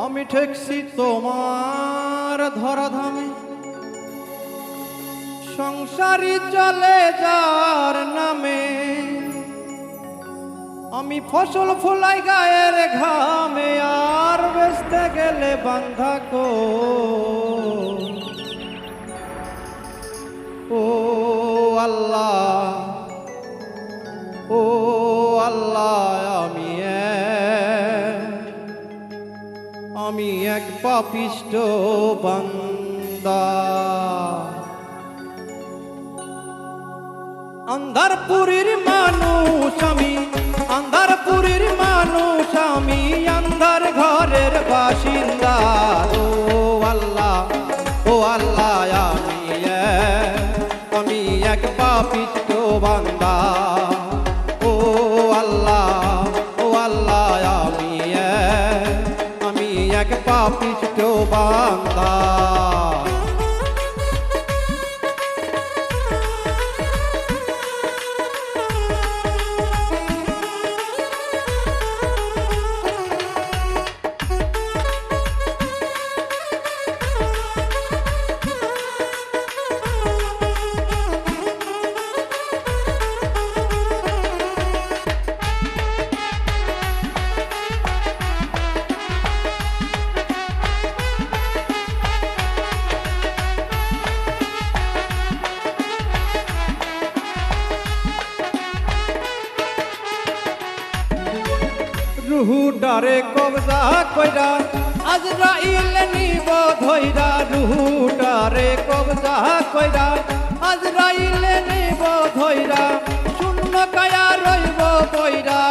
আমি ঠেকছি তোমার ধরাধামে, সংসারী চলে যার নামে। আমি ফসল ফলাই গায়ের ঘামে, আর বেচতে গেলে বান্ধা কো। ও আল্লাহ, ও আল্লাহ, আমি এক পাপিষ্ঠ বান্দা। আন্ধারপুরীর মানুষ আমি, আন্ধারপুরীর মানুষ আমি, আন্ধার ঘরের বাসিন্দা। ও আল্লাহ, ও আল্লাহ, আমি এক পাপিষ্ঠ বান্দা। ও আল্লাহ, ও আল্লাহ, আমি এক পাপিষ্ঠ বান্দা। রুহু ডারে কবজা কইরা আজরাইল নিব ধইরা। রুহু ডারে কবজা কইরা আজরাইল নিব ধইরা। শূন্য কায়া রইব বইরা,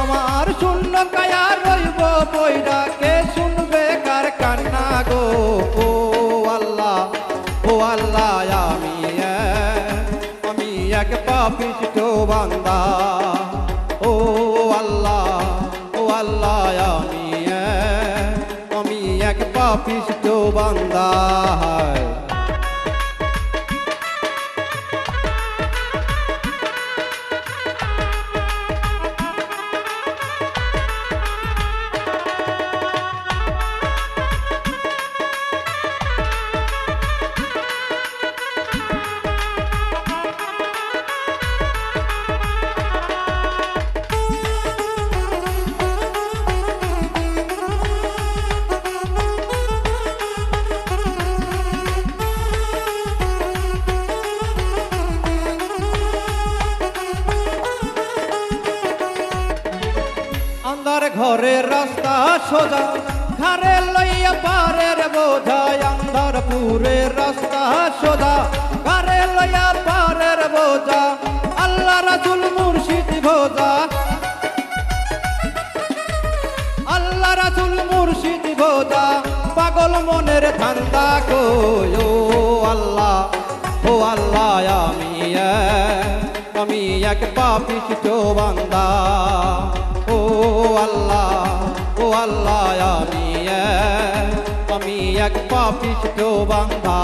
আমার শূন্য কায়া রইব বইরা। কে শুনবে কার কান্না গো। ও আল্লাহ, ও আল্লাহ, আমি এক পাপিষ্ঠ বান্দা। ও আল্লাহ, ও আল্লাহ, আমি এক পাপিষ্ঠ বান্দা। আন্ধার ঘরের রাস্তা সোজা, ঘরে লইয়া পারের বোঝা। আন্ধারপুরের রাস্তা সোজা, ঘরে লইয়া পারের বোঝা। আল্লাহ রাসূল মুর্শিদ ভোজা, আল্লাহ রাসূল মুর্শিদ ভোজা। পাগল মনের ধান্দা কই। ও আল্লাহ, ও আল্লাহ, আমি এক পাপিষ্ঠ বান্দা। ও আল্লাহ, ও আল্লাহ, আমি এক পাপিষ্ঠ বান্দা।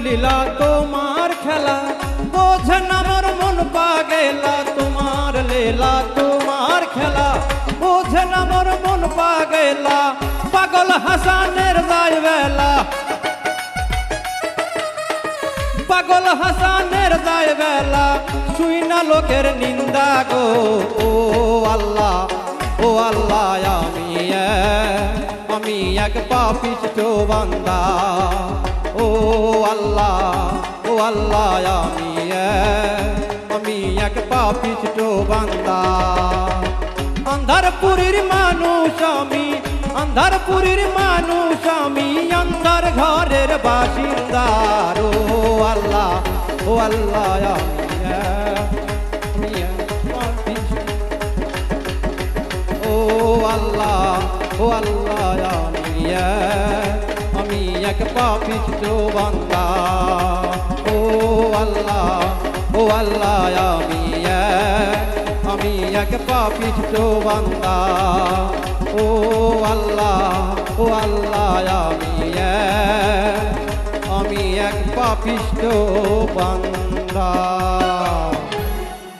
লীলা তোমার খেলা, বোঝেন আমার মন পাগেলা। তোমার লীলা তোমার খেলা, বোঝেন আমার মন পাগেলা। পাগল হাসানের যায় বেলা, পাগল হাসানের যায় বেলা। শুই না লোকের নিন্দা গো। ও আল্লাহ, ও আল্লাহ, আমি এক পাপিষ্ঠ বান্দা। ও আল্লাহ, ও আল্লাহ, আমি এক পাপিষ্ঠ বান্দা। আন্ধারপুরীর মানুষ আমি, আন্ধারপুরীর মানুষ আমি, আন্ধার ঘরের বাসিন্দা। আল্লাহ আমি এক পাপিষ্ঠ ও আল্লাহ আমি এক পাপিষ্ঠ বান্দা ও আল্লাহ আমি এক পাপিষ্ঠ বান্দা ও আল্লাহ আমি এক পাপিষ্ঠ বান্দা